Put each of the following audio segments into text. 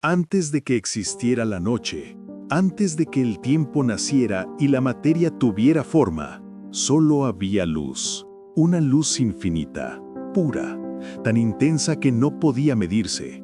Antes de que existiera la noche, antes de que el tiempo naciera y la materia tuviera forma, solo había luz. Una luz infinita, pura, tan intensa que no podía medirse.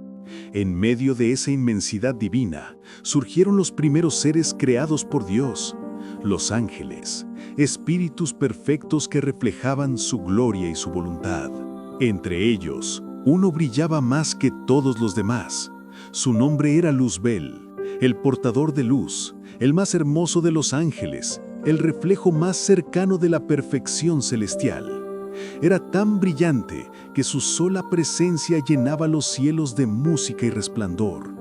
En medio de esa inmensidad divina, surgieron los primeros seres creados por Dios, los ángeles, espíritus perfectos que reflejaban su gloria y su voluntad. Entre ellos, uno brillaba más que todos los demás. Su nombre era Luzbel, el portador de luz, el más hermoso de los ángeles, el reflejo más cercano de la perfección celestial. Era tan brillante que su sola presencia llenaba los cielos de música y resplandor.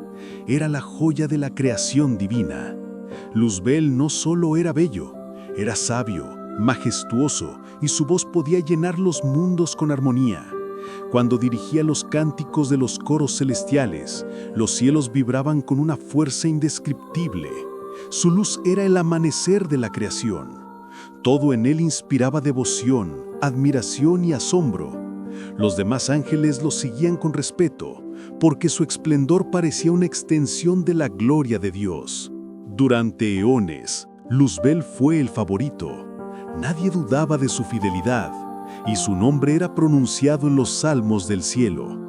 Era la joya de la creación divina. Luzbel no solo era bello, era sabio, majestuoso, y su voz podía llenar los mundos con armonía. Cuando dirigía los cánticos de los coros celestiales, los cielos vibraban con una fuerza indescriptible. Su luz era el amanecer de la creación. Todo en él inspiraba devoción, admiración y asombro. Los demás ángeles lo seguían con respeto, porque su esplendor parecía una extensión de la gloria de Dios. Durante eones, Luzbel fue el favorito. Nadie dudaba de su fidelidad, y su nombre era pronunciado en los salmos del cielo.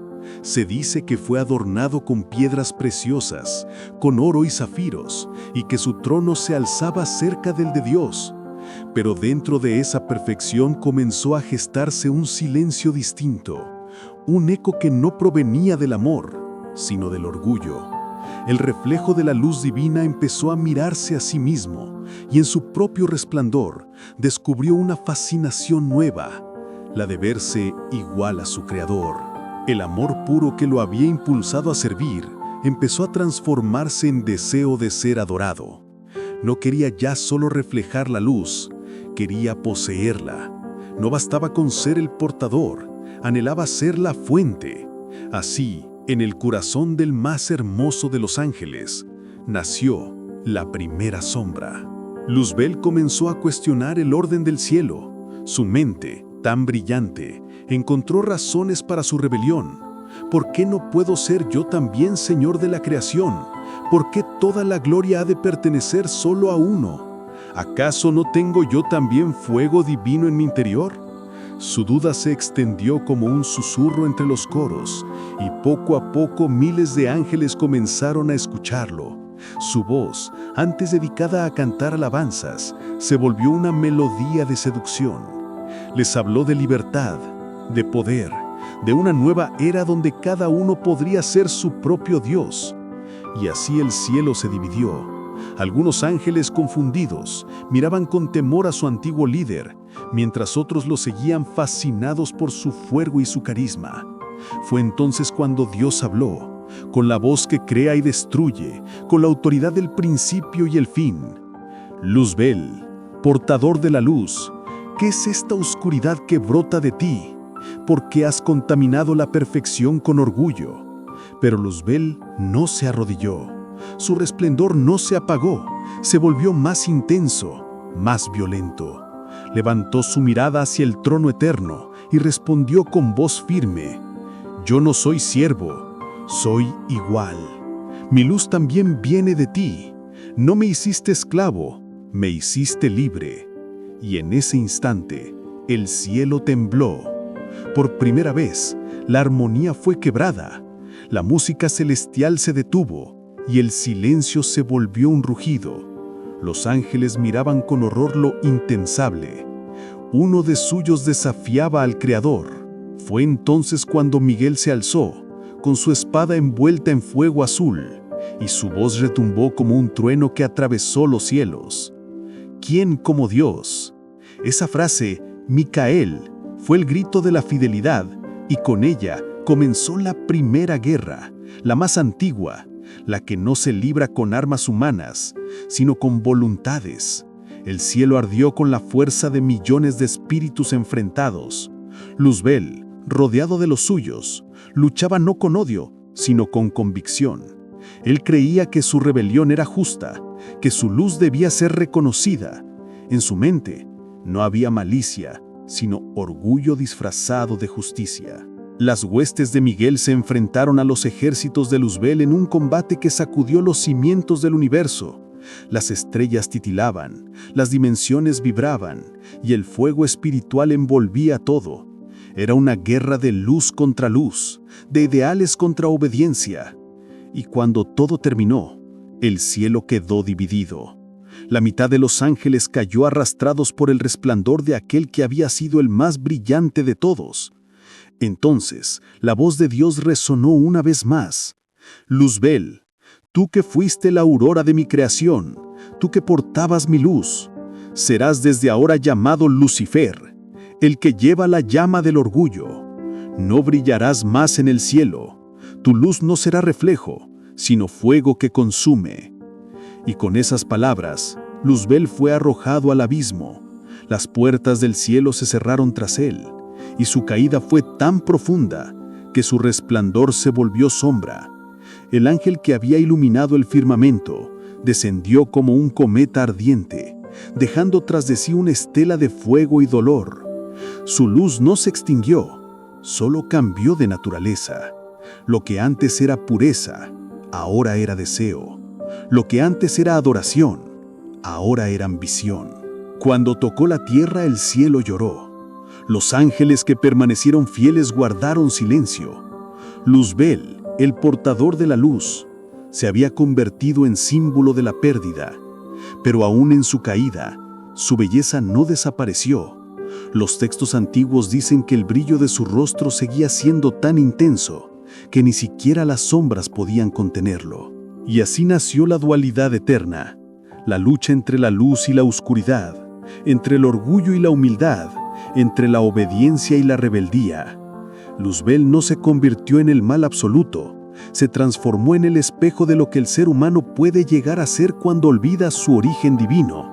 Se dice que fue adornado con piedras preciosas, con oro y zafiros, y que su trono se alzaba cerca del de Dios. Pero dentro de esa perfección comenzó a gestarse un silencio distinto, un eco que no provenía del amor, sino del orgullo. El reflejo de la luz divina empezó a mirarse a sí mismo, y en su propio resplandor descubrió una fascinación nueva, la de verse igual a su Creador. El amor puro que lo había impulsado a servir empezó a transformarse en deseo de ser adorado. No quería ya solo reflejar la luz, quería poseerla. No bastaba con ser el portador, anhelaba ser la fuente. Así, en el corazón del más hermoso de los ángeles, nació la primera sombra. Luzbel comenzó a cuestionar el orden del cielo. Su mente, tan brillante, encontró razones para su rebelión. ¿Por qué no puedo ser yo también señor de la creación? ¿Por qué toda la gloria ha de pertenecer solo a uno? ¿Acaso no tengo yo también fuego divino en mi interior? Su duda se extendió como un susurro entre los coros, y poco a poco miles de ángeles comenzaron a escucharlo. Su voz, antes dedicada a cantar alabanzas, se volvió una melodía de seducción. Les habló de libertad, de poder, de una nueva era donde cada uno podría ser su propio Dios. Y así el cielo se dividió. Algunos ángeles confundidos miraban con temor a su antiguo líder, mientras otros lo seguían fascinados por su fuego y su carisma. Fue entonces cuando Dios habló, con la voz que crea y destruye, con la autoridad del principio y el fin. Luzbel, portador de la luz, ¿qué es esta oscuridad que brota de ti? ¿Por qué has contaminado la perfección con orgullo? Pero Luzbel no se arrodilló. Su resplendor no se apagó, se volvió más intenso, más violento. Levantó su mirada hacia el trono eterno y respondió con voz firme: «Yo no soy siervo, soy igual. Mi luz también viene de ti. No me hiciste esclavo, me hiciste libre». Y en ese instante, el cielo tembló. Por primera vez, la armonía fue quebrada. La música celestial se detuvo y el silencio se volvió un rugido. Los ángeles miraban con horror lo intensable. Uno de suyos desafiaba al Creador. Fue entonces cuando Miguel se alzó, con su espada envuelta en fuego azul, y su voz retumbó como un trueno que atravesó los cielos. ¿Quién como Dios? Esa frase, Micael, fue el grito de la fidelidad, y con ella comenzó la primera guerra, la más antigua, la que no se libra con armas humanas, sino con voluntades. El cielo ardió con la fuerza de millones de espíritus enfrentados. Luzbel, rodeado de los suyos, luchaba no con odio, sino con convicción. Él creía que su rebelión era justa, que su luz debía ser reconocida. En su mente no había malicia, sino orgullo disfrazado de justicia. Las huestes de Miguel se enfrentaron a los ejércitos de Luzbel en un combate que sacudió los cimientos del universo. Las estrellas titilaban, las dimensiones vibraban, y el fuego espiritual envolvía todo. Era una guerra de luz contra luz, de ideales contra obediencia. Y cuando todo terminó, el cielo quedó dividido. La mitad de los ángeles cayó arrastrados por el resplandor de aquel que había sido el más brillante de todos. Entonces, la voz de Dios resonó una vez más. Luzbel, tú que fuiste la aurora de mi creación, tú que portabas mi luz, serás desde ahora llamado Lucifer, el que lleva la llama del orgullo. No brillarás más en el cielo, tu luz no será reflejo, sino fuego que consume. Y con esas palabras, Luzbel fue arrojado al abismo. Las puertas del cielo se cerraron tras él, y su caída fue tan profunda que su resplandor se volvió sombra. El ángel que había iluminado el firmamento descendió como un cometa ardiente, dejando tras de sí una estela de fuego y dolor. Su luz no se extinguió, solo cambió de naturaleza. Lo que antes era pureza, ahora era deseo. Lo que antes era adoración, ahora era ambición. Cuando tocó la tierra, el cielo lloró. Los ángeles que permanecieron fieles guardaron silencio. Luzbel, el portador de la luz, se había convertido en símbolo de la pérdida, pero aún en su caída, su belleza no desapareció. Los textos antiguos dicen que el brillo de su rostro seguía siendo tan intenso que ni siquiera las sombras podían contenerlo. Y así nació la dualidad eterna, la lucha entre la luz y la oscuridad, entre el orgullo y la humildad, entre la obediencia y la rebeldía. Luzbel no se convirtió en el mal absoluto, se transformó en el espejo de lo que el ser humano puede llegar a ser cuando olvida su origen divino.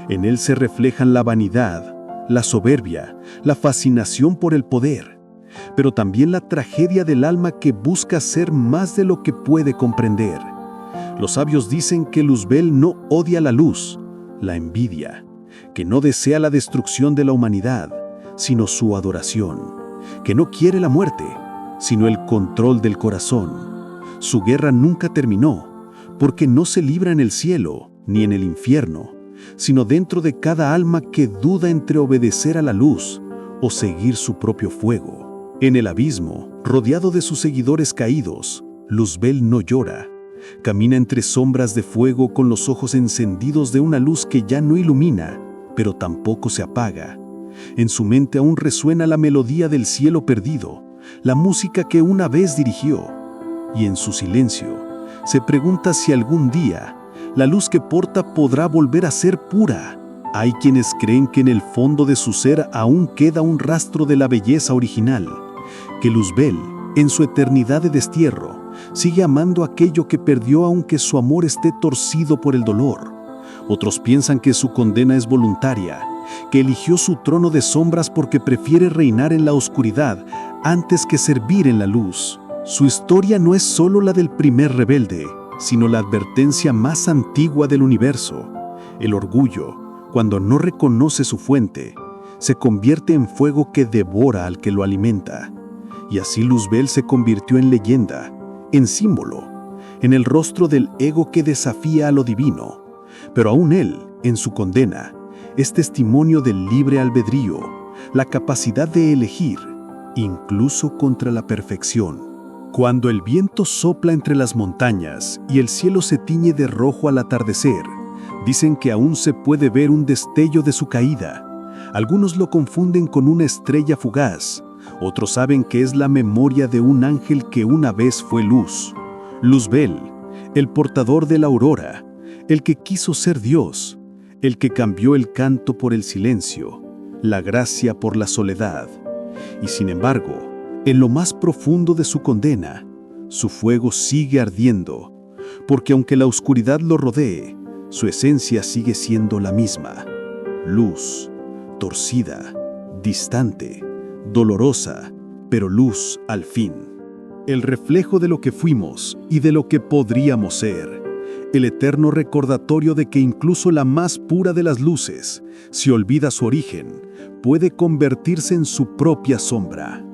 En él se reflejan la vanidad, la soberbia, la fascinación por el poder, pero también la tragedia del alma que busca ser más de lo que puede comprender. Los sabios dicen que Luzbel no odia la luz, la envidia, que no desea la destrucción de la humanidad, sino su adoración, que no quiere la muerte, sino el control del corazón. Su guerra nunca terminó, porque no se libra en el cielo ni en el infierno, sino dentro de cada alma que duda entre obedecer a la luz o seguir su propio fuego. En el abismo, rodeado de sus seguidores caídos, Luzbel no llora. Camina entre sombras de fuego con los ojos encendidos de una luz que ya no ilumina, pero tampoco se apaga. En su mente aún resuena la melodía del cielo perdido, la música que una vez dirigió. Y en su silencio, se pregunta si algún día la luz que porta podrá volver a ser pura. Hay quienes creen que en el fondo de su ser aún queda un rastro de la belleza original, que Luzbel, en su eternidad de destierro, sigue amando aquello que perdió aunque su amor esté torcido por el dolor. Otros piensan que su condena es voluntaria, que eligió su trono de sombras porque prefiere reinar en la oscuridad antes que servir en la luz. Su historia no es solo la del primer rebelde, sino la advertencia más antigua del universo. El orgullo, cuando no reconoce su fuente, se convierte en fuego que devora al que lo alimenta. Y así Luzbel se convirtió en leyenda, en símbolo, en el rostro del ego que desafía a lo divino. Pero aún él, en su condena, es testimonio del libre albedrío, la capacidad de elegir, incluso contra la perfección. Cuando el viento sopla entre las montañas y el cielo se tiñe de rojo al atardecer, dicen que aún se puede ver un destello de su caída. Algunos lo confunden con una estrella fugaz, otros saben que es la memoria de un ángel que una vez fue luz. Luzbel, el portador de la aurora, el que quiso ser Dios, el que cambió el canto por el silencio, la gracia por la soledad. Y sin embargo, en lo más profundo de su condena, su fuego sigue ardiendo, porque aunque la oscuridad lo rodee, su esencia sigue siendo la misma. Luz, torcida, distante, dolorosa, pero luz al fin. El reflejo de lo que fuimos y de lo que podríamos ser. El eterno recordatorio de que incluso la más pura de las luces, si olvida su origen, puede convertirse en su propia sombra.